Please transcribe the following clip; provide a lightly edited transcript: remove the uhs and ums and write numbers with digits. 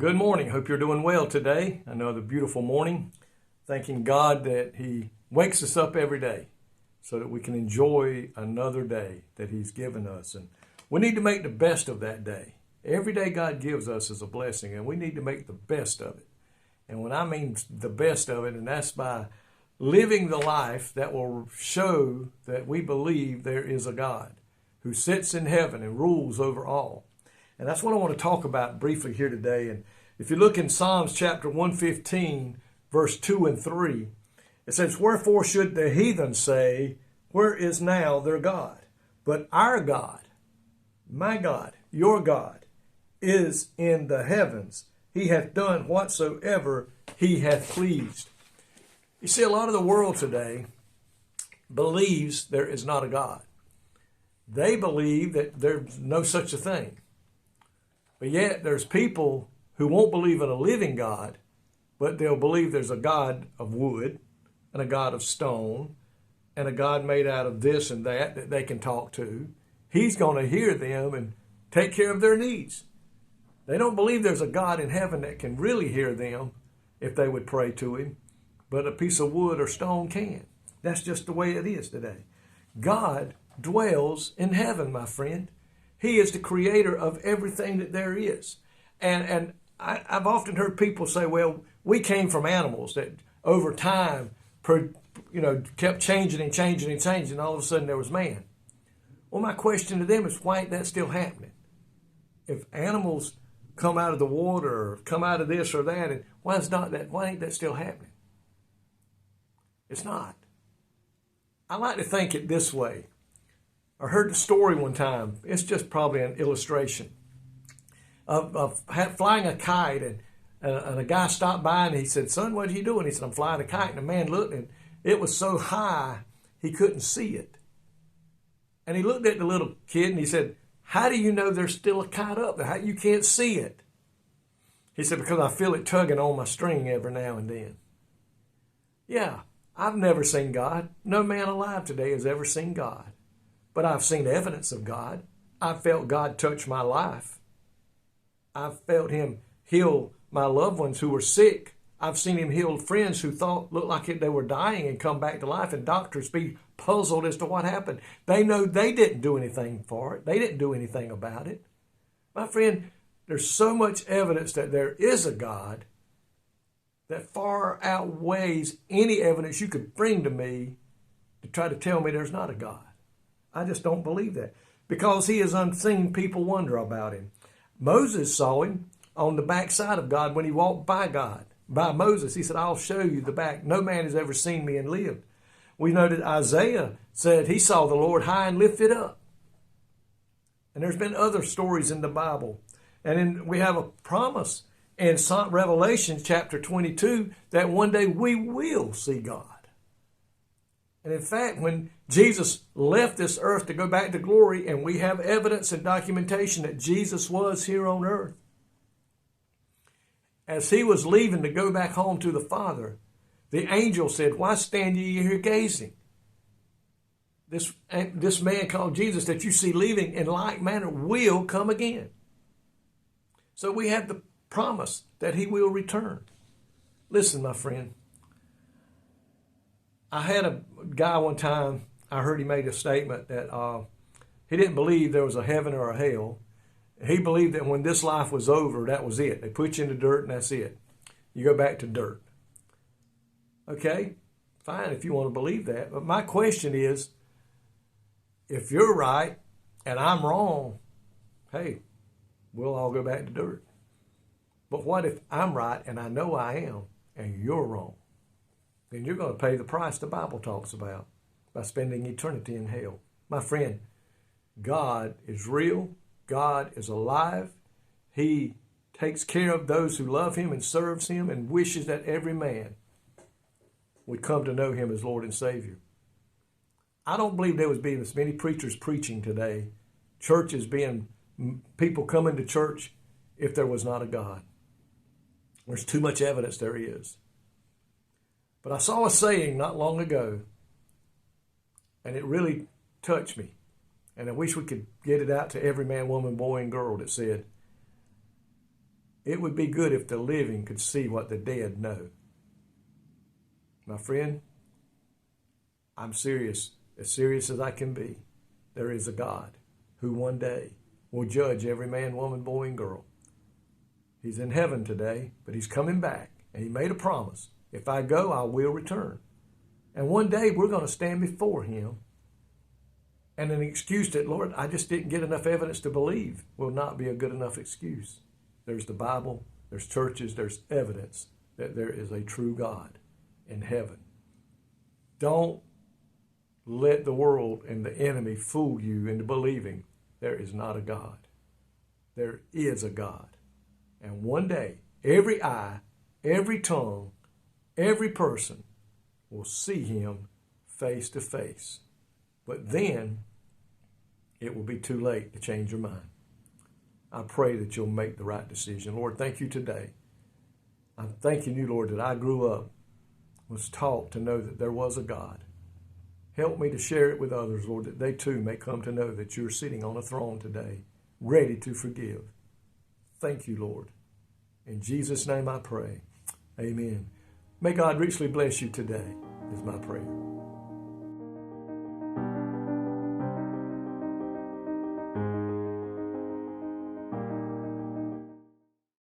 Good morning. Hope you're doing well today. Another beautiful morning. Thanking God that He wakes us up every day so that we can enjoy another day that He's given us. And we need to make the best of that day. Every day God gives us is a blessing, and we need to make the best of it. And when I mean the best of it, and that's by living the life that will show that we believe there is a God who sits in heaven and rules over all. And that's what I want to talk about briefly here today. And if you look in Psalms chapter 115, verse 2 and 3, it says, "Wherefore should the heathen say, where is now their God? But our God, my God, your God, is in the heavens. He hath done whatsoever he hath pleased." You see, a lot of the world today believes there is not a God. They believe that there's no such a thing. But yet there's people who won't believe in a living God, but they'll believe there's a God of wood and a God of stone and a God made out of this and that they can talk to. He's going to hear them and take care of their needs. They don't believe there's a God in heaven that can really hear them if they would pray to him, but a piece of wood or stone can. That's just the way it is today. God dwells in heaven, my friend. He is the creator of everything that there is. And I've often heard people say, well, we came from animals that over time, kept changing and changing and changing, and all of a sudden there was man. Well, my question to them is, why ain't that still happening? If animals come out of the water or come out of this or that, and why ain't that still happening? It's not. I like to think it this way. I heard the story one time. It's just probably an illustration of flying a kite, and a guy stopped by and he said, "Son, what are you doing?" He said, "I'm flying a kite." And the man looked, and it was so high he couldn't see it. And he looked at the little kid and he said, "How do you know there's still a kite up there? How you can't see it?" He said, "Because I feel it tugging on my string every now and then." Yeah, I've never seen God. No man alive today has ever seen God. But I've seen evidence of God. I've felt God touch my life. I've felt him heal my loved ones who were sick. I've seen him heal friends who looked like they were dying and come back to life, and doctors be puzzled as to what happened. They know they didn't do anything for it. They didn't do anything about it. My friend, there's so much evidence that there is a God that far outweighs any evidence you could bring to me to try to tell me there's not a God. I just don't believe that. Because he is unseen, people wonder about him. Moses saw him on the backside of God when he walked by God. By Moses, he said, "I'll show you the back. No man has ever seen me and lived." We know that Isaiah said he saw the Lord high and lifted up. And there's been other stories in the Bible. And we have a promise in Revelation chapter 22 that one day we will see God. And in fact, when Jesus left this earth to go back to glory, and we have evidence and documentation that Jesus was here on earth, as he was leaving to go back home to the Father, the angel said, "Why stand ye here gazing? This man called Jesus that you see leaving in like manner will come again." So we have the promise that he will return. Listen, my friend. I had a guy one time, I heard he made a statement that he didn't believe there was a heaven or a hell. He believed that when this life was over, that was it. They put you in the dirt and that's it. You go back to dirt. Okay, fine if you want to believe that. But my question is, if you're right and I'm wrong, hey, we'll all go back to dirt. But what if I'm right and I know I am and you're wrong? Then you're going to pay the price the Bible talks about by spending eternity in hell. My friend, God is real. God is alive. He takes care of those who love him and serves him and wishes that every man would come to know him as Lord and Savior. I don't believe there would be as many preachers preaching today, people coming to church, if there was not a God. There's too much evidence there is. But I saw a saying not long ago, and it really touched me. And I wish we could get it out to every man, woman, boy, and girl that said, It would be good if the living could see what the dead know. My friend, I'm serious, as serious as I can be. There is a God who one day will judge every man, woman, boy, and girl. He's in heaven today, but he's coming back, and he made a promise. If I go, I will return. And one day we're going to stand before him, and an excuse that, Lord, I just didn't get enough evidence to believe will not be a good enough excuse. There's the Bible, there's churches, there's evidence that there is a true God in heaven. Don't let the world and the enemy fool you into believing there is not a God. There is a God. And one day, every eye, every tongue, every person will see him face to face. But then it will be too late to change your mind. I pray that you'll make the right decision. Lord, thank you today. I'm thanking you, Lord, that I grew up, was taught to know that there was a God. Help me to share it with others, Lord, that they too may come to know that you're sitting on a throne today, ready to forgive. Thank you, Lord. In Jesus' name I pray. Amen. May God richly bless you today, is my prayer.